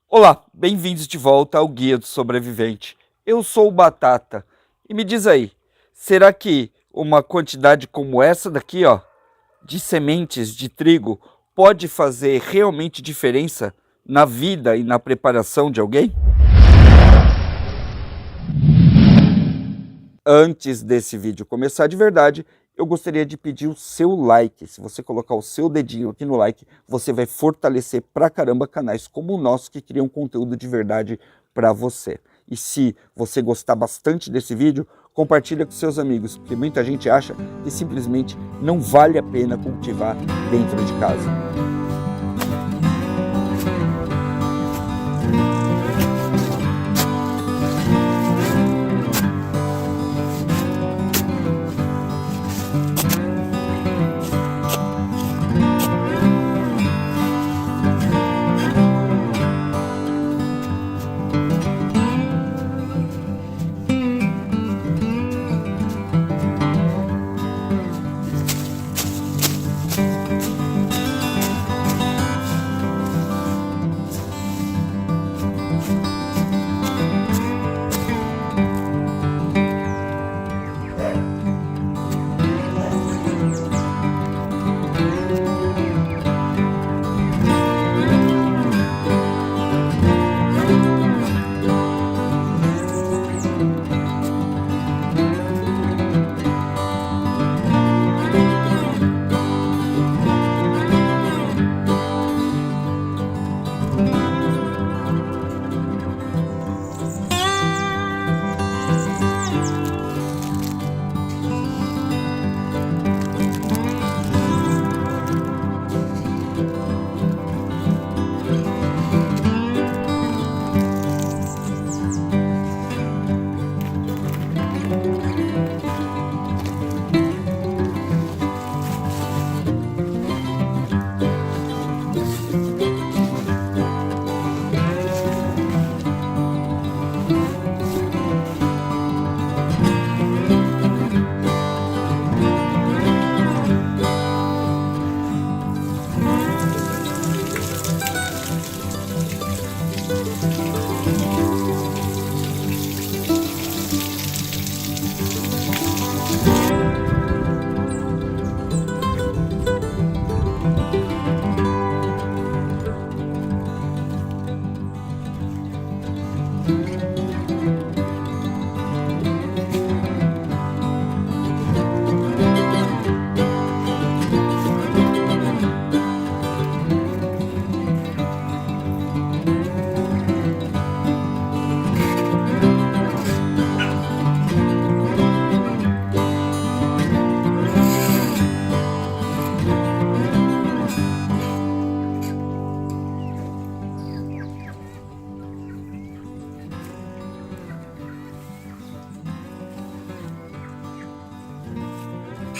Olá, bem-vindos de volta ao Guia do Sobrevivente. Eu sou o Batata. E me diz aí, será que uma quantidade como essa daqui, ó, de sementes de trigo pode fazer realmente diferença na vida e na preparação de alguém? Antes desse vídeo começar de verdade, eu gostaria de pedir o seu like. Se você colocar o seu dedinho aqui no like, você vai fortalecer pra caramba canais como o nosso que criam conteúdo de verdade para você. E se você gostar bastante desse vídeo, compartilha com seus amigos, porque muita gente acha que simplesmente não vale a pena cultivar dentro de casa.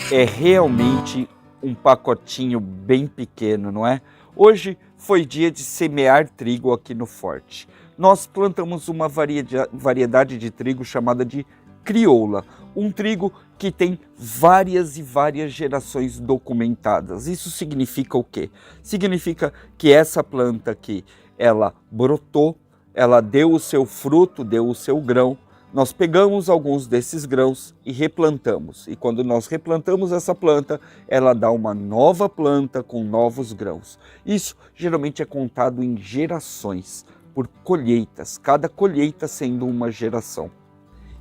É realmente um pacotinho bem pequeno, não é? Hoje foi dia de semear trigo aqui no Forte. Nós plantamos uma variedade de trigo chamada de crioula, um trigo que tem várias e várias gerações documentadas. Isso significa o quê? Significa que essa planta aqui, ela brotou, ela deu o seu fruto, deu o seu grão. Nós pegamos alguns desses grãos e replantamos. E quando nós replantamos essa planta, ela dá uma nova planta com novos grãos. Isso geralmente é contado em gerações, por colheitas, cada colheita sendo uma geração.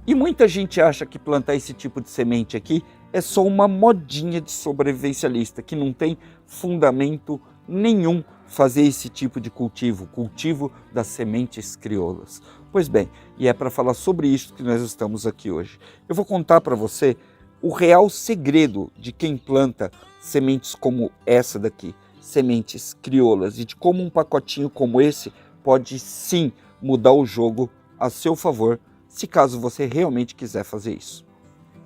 E muita gente acha que plantar esse tipo de semente aqui é só uma modinha de sobrevivencialista, que não tem fundamento nenhum fazer esse tipo de cultivo, cultivo das sementes crioulas. Pois bem, e é para falar sobre isso que nós estamos aqui hoje. Eu vou contar para você o real segredo de quem planta sementes como essa daqui, sementes crioulas, e de como um pacotinho como esse pode sim mudar o jogo a seu favor, se caso você realmente quiser fazer isso.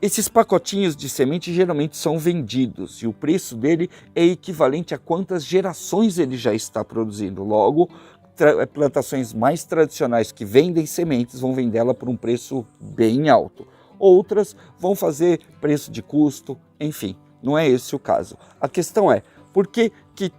Esses pacotinhos de semente geralmente são vendidos e o preço dele é equivalente a quantas gerações ele já está produzindo. Logo, plantações mais tradicionais que vendem sementes vão vendê-la por um preço bem alto. Outras vão fazer preço de custo, enfim, não é esse o caso. A questão é, por que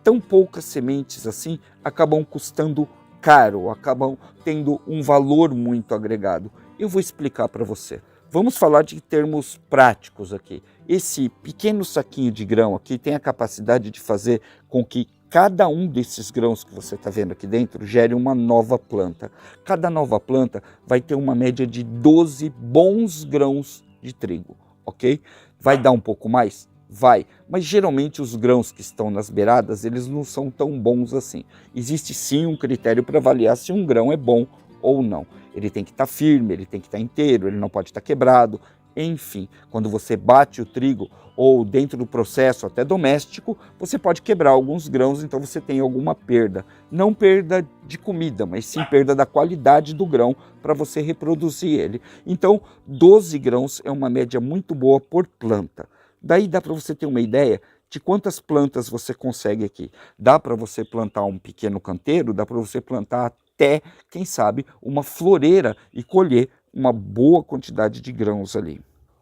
tão poucas sementes assim acabam custando caro, acabam tendo um valor muito agregado. Eu vou explicar para você. Vamos falar de termos práticos aqui. Esse pequeno saquinho de grão aqui tem a capacidade de fazer com que cada um desses grãos que você está vendo aqui dentro gere uma nova planta. Cada nova planta vai ter uma média de 12 bons grãos de trigo, ok? Vai dar um pouco mais? Vai, mas geralmente os grãos que estão nas beiradas, eles não são tão bons assim. Existe sim um critério para avaliar se um grão é bom ou não. Ele tem que estar firme, ele tem que estar inteiro, ele não pode estar quebrado. Enfim, quando você bate o trigo ou dentro do processo até doméstico, você pode quebrar alguns grãos, então você tem alguma perda. Não perda de comida, mas sim perda da qualidade do grão para você reproduzir ele. Então, 12 grãos é uma média muito boa por planta. Daí dá para você ter uma ideia de quantas plantas você consegue aqui. Dá para você plantar um pequeno canteiro, dá para você plantar até, quem sabe, uma floreira e colher uma boa quantidade de grãos ali.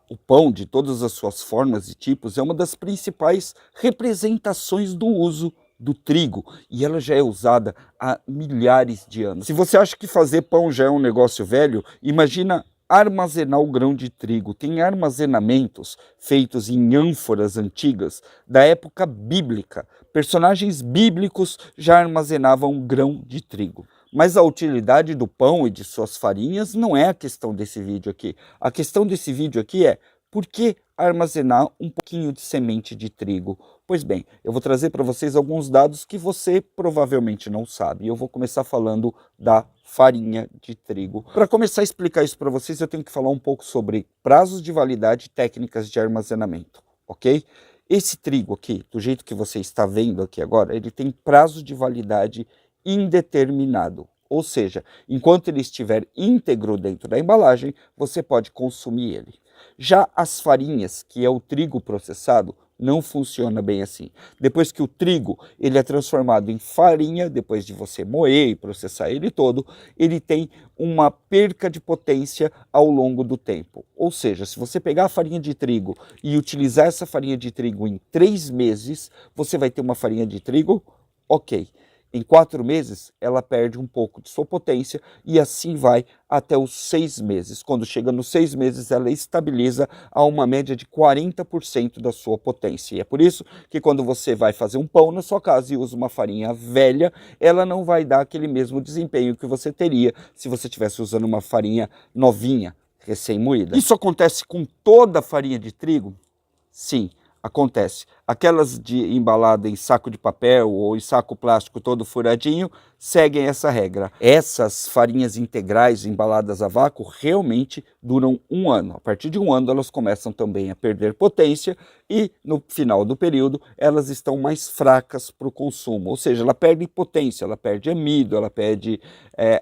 O pão, de todas as suas formas e tipos, é uma das principais representações do uso do trigo, e ela já é usada há milhares de anos. Se você acha que fazer pão já é um negócio velho, imagina armazenar o grão de trigo. Tem armazenamentos feitos em ânforas antigas da época bíblica. Personagens bíblicos já armazenavam grão de trigo. Mas a utilidade do pão e de suas farinhas não é a questão desse vídeo aqui. A questão desse vídeo aqui é: por que armazenar um pouquinho de semente de trigo? Pois bem, eu vou trazer para vocês alguns dados que você provavelmente não sabe. Eu vou começar falando da farinha de trigo. Para começar a explicar isso para vocês, eu tenho que falar um pouco sobre prazos de validade e técnicas de armazenamento, ok? Esse trigo aqui, do jeito que você está vendo aqui agora, ele tem prazo de validade indeterminado. Ou seja, enquanto ele estiver íntegro dentro da embalagem, você pode consumir ele. Já as farinhas, que é o trigo processado, não funciona bem assim. Depois que o trigo ele é transformado em farinha, depois de você moer e processar ele todo, ele tem uma perca de potência ao longo do tempo. Ou seja, se você pegar a farinha de trigo e utilizar essa farinha de trigo em 3 meses, você vai ter uma farinha de trigo ok. Em 4 meses, ela perde um pouco de sua potência e assim vai até os 6 meses. Quando chega nos 6 meses, ela estabiliza a uma média de 40% da sua potência. E é por isso que quando você vai fazer um pão na sua casa e usa uma farinha velha, ela não vai dar aquele mesmo desempenho que você teria se você estivesse usando uma farinha novinha, recém-moída. Isso acontece com toda a farinha de trigo? Sim. Acontece. Aquelas de embalada em saco de papel ou em saco plástico todo furadinho seguem essa regra. Essas farinhas integrais embaladas a vácuo realmente duram 1 ano. A partir de 1 ano elas começam também a perder potência e no final do período elas estão mais fracas para o consumo. Ou seja, ela perde potência, ela perde amido, ela perde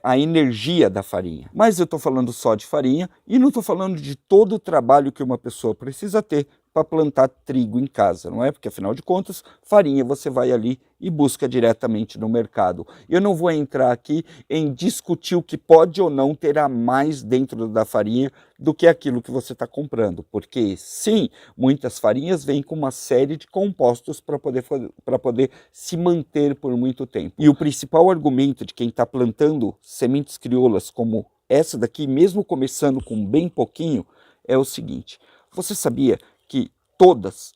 a energia da farinha. Mas eu estou falando só de farinha e não estou falando de todo o trabalho que uma pessoa precisa ter para plantar trigo em casa, não é? Porque afinal de contas, farinha você vai ali e busca diretamente no mercado. Eu não vou entrar aqui em discutir o que pode ou não ter a mais dentro da farinha do que aquilo que você está comprando, porque sim, muitas farinhas vêm com uma série de compostos para poder se manter por muito tempo. E o principal argumento de quem está plantando sementes crioulas como essa daqui, mesmo começando com bem pouquinho, é o seguinte: você sabia que todas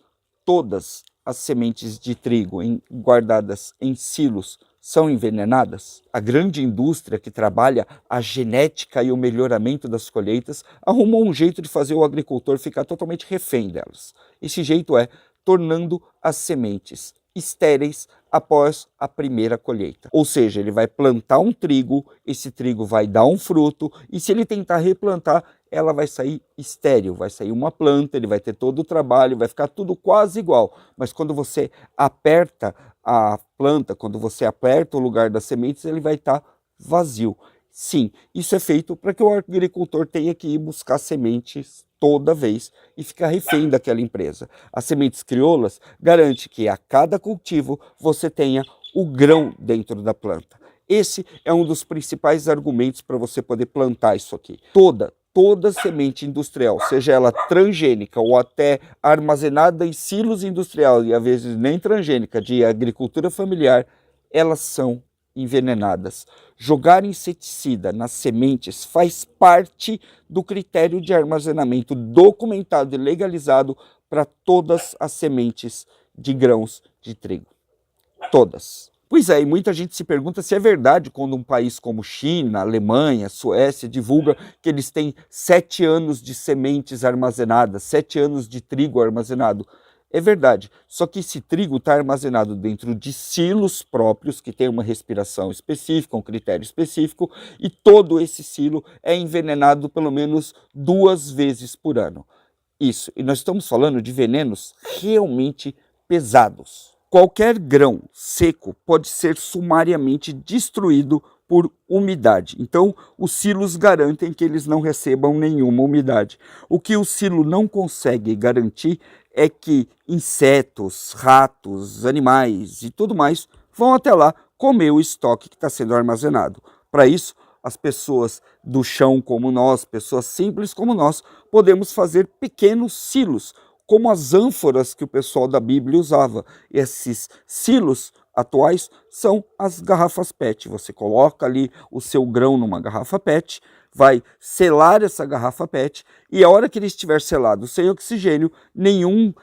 as sementes de trigo guardadas em silos são envenenadas? A grande indústria que trabalha a genética e o melhoramento das colheitas arrumou um jeito de fazer o agricultor ficar totalmente refém delas. Esse jeito é tornando as sementes estéreis após a primeira colheita. Ou seja, ele vai plantar um trigo, esse trigo vai dar um fruto, e se ele tentar replantar, ela vai sair estéril, vai sair uma planta, ele vai ter todo o trabalho, vai ficar tudo quase igual. Mas quando você aperta a planta, quando você aperta o lugar das sementes, ele vai estar vazio. Sim, isso é feito para que o agricultor tenha que ir buscar sementes toda vez e ficar refém daquela empresa. As sementes crioulas garante que a cada cultivo você tenha o grão dentro da planta. Esse é um dos principais argumentos para você poder plantar isso aqui. Toda semente industrial, seja ela transgênica ou até armazenada em silos industriais e às vezes nem transgênica, de agricultura familiar, elas são envenenadas. Jogar inseticida nas sementes faz parte do critério de armazenamento documentado e legalizado para todas as sementes de grãos de trigo. Todas. Pois é, e muita gente se pergunta se é verdade quando um país como China, Alemanha, Suécia divulga que eles têm 7 anos de sementes armazenadas, 7 anos de trigo armazenado. É verdade, só que esse trigo está armazenado dentro de silos próprios, que tem uma respiração específica, um critério específico, e todo esse silo é envenenado pelo menos 2 vezes por ano. Isso, e nós estamos falando de venenos realmente pesados. Qualquer grão seco pode ser sumariamente destruído por umidade. Então, os silos garantem que eles não recebam nenhuma umidade. O que o silo não consegue garantir é que insetos, ratos, animais e tudo mais vão até lá comer o estoque que está sendo armazenado. Para isso, as pessoas do chão como nós, pessoas simples como nós, podemos fazer pequenos silos, como as ânforas que o pessoal da Bíblia usava. Esses silos atuais são as garrafas PET. Você coloca ali o seu grão numa garrafa PET, vai selar essa garrafa PET e a hora que ele estiver selado sem oxigênio, nenhum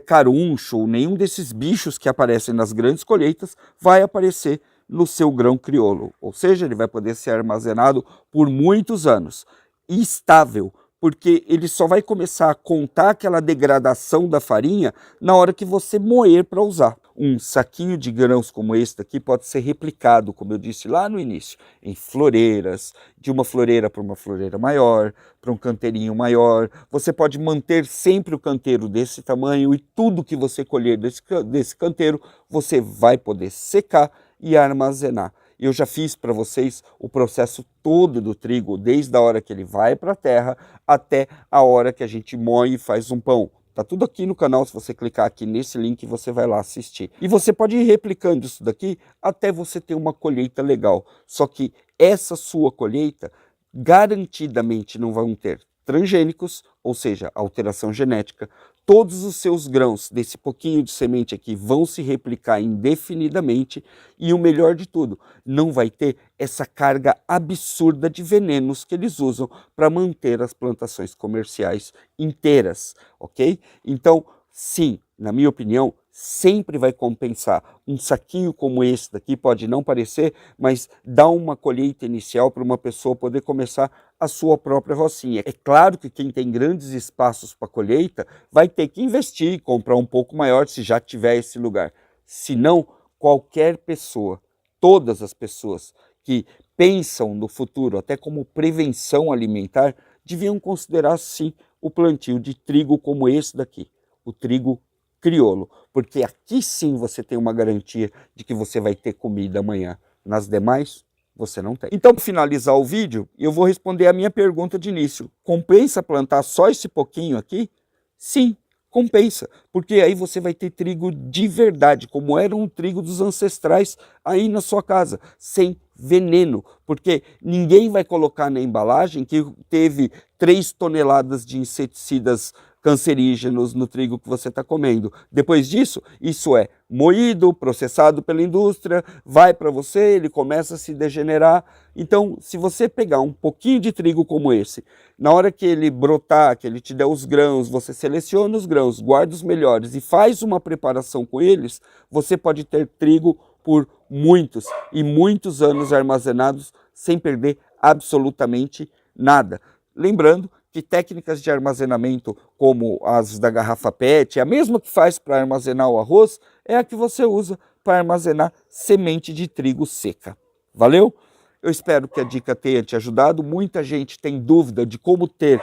caruncho, nenhum desses bichos que aparecem nas grandes colheitas vai aparecer no seu grão crioulo. Ou seja, ele vai poder ser armazenado por muitos anos e estável, porque ele só vai começar a contar aquela degradação da farinha na hora que você moer para usar. Um saquinho de grãos como este aqui pode ser replicado, como eu disse lá no início, em floreiras, de uma floreira para uma floreira maior, para um canteirinho maior. Você pode manter sempre o canteiro desse tamanho e tudo que você colher desse canteiro, você vai poder secar e armazenar. Eu já fiz para vocês o processo todo do trigo, desde a hora que ele vai para a terra até a hora que a gente moe e faz um pão. Tá tudo aqui no canal, se você clicar aqui nesse link você vai lá assistir. E você pode ir replicando isso daqui até você ter uma colheita legal. Só que essa sua colheita garantidamente não vão ter transgênicos, ou seja, alteração genética. Todos os seus grãos desse pouquinho de semente aqui vão se replicar indefinidamente e o melhor de tudo, não vai ter essa carga absurda de venenos que eles usam para manter as plantações comerciais inteiras, ok? Então, sim, na minha opinião, sempre vai compensar. Um saquinho como esse daqui pode não parecer, mas dá uma colheita inicial para uma pessoa poder começar a sua própria rocinha. É claro que quem tem grandes espaços para colheita vai ter que investir e comprar um pouco maior se já tiver esse lugar. Se não, qualquer pessoa, todas as pessoas que pensam no futuro, até como prevenção alimentar, deviam considerar sim o plantio de trigo como esse daqui, o trigo crioulo, porque aqui sim você tem uma garantia de que você vai ter comida amanhã. Nas demais, você não tem. Então, para finalizar o vídeo, eu vou responder a minha pergunta de início. Compensa plantar só esse pouquinho aqui? Sim, compensa, porque aí você vai ter trigo de verdade, como era um trigo dos ancestrais aí na sua casa, sem veneno, porque ninguém vai colocar na embalagem que teve 3 toneladas de inseticidas cancerígenos no trigo que você está comendo. Depois disso, isso é moído, processado pela indústria, vai para você, ele começa a se degenerar. Então, se você pegar um pouquinho de trigo como esse, na hora que ele brotar, que ele te der os grãos, você seleciona os grãos, guarda os melhores e faz uma preparação com eles, você pode ter trigo por muitos e muitos anos armazenados sem perder absolutamente nada. Lembrando que técnicas de armazenamento como as da garrafa PET, a mesma que faz para armazenar o arroz, é a que você usa para armazenar semente de trigo seca. Valeu? Eu espero que a dica tenha te ajudado. Muita gente tem dúvida de como ter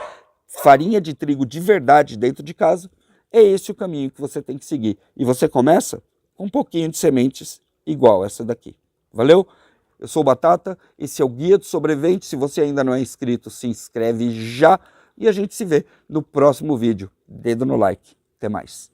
farinha de trigo de verdade dentro de casa. É esse o caminho que você tem que seguir. E você começa com um pouquinho de sementes igual essa daqui. Valeu? Eu sou o Batata, esse é o Guia do Sobrevivente. Se você ainda não é inscrito, se inscreve já. E a gente se vê no próximo vídeo. Dedo no like. Até mais.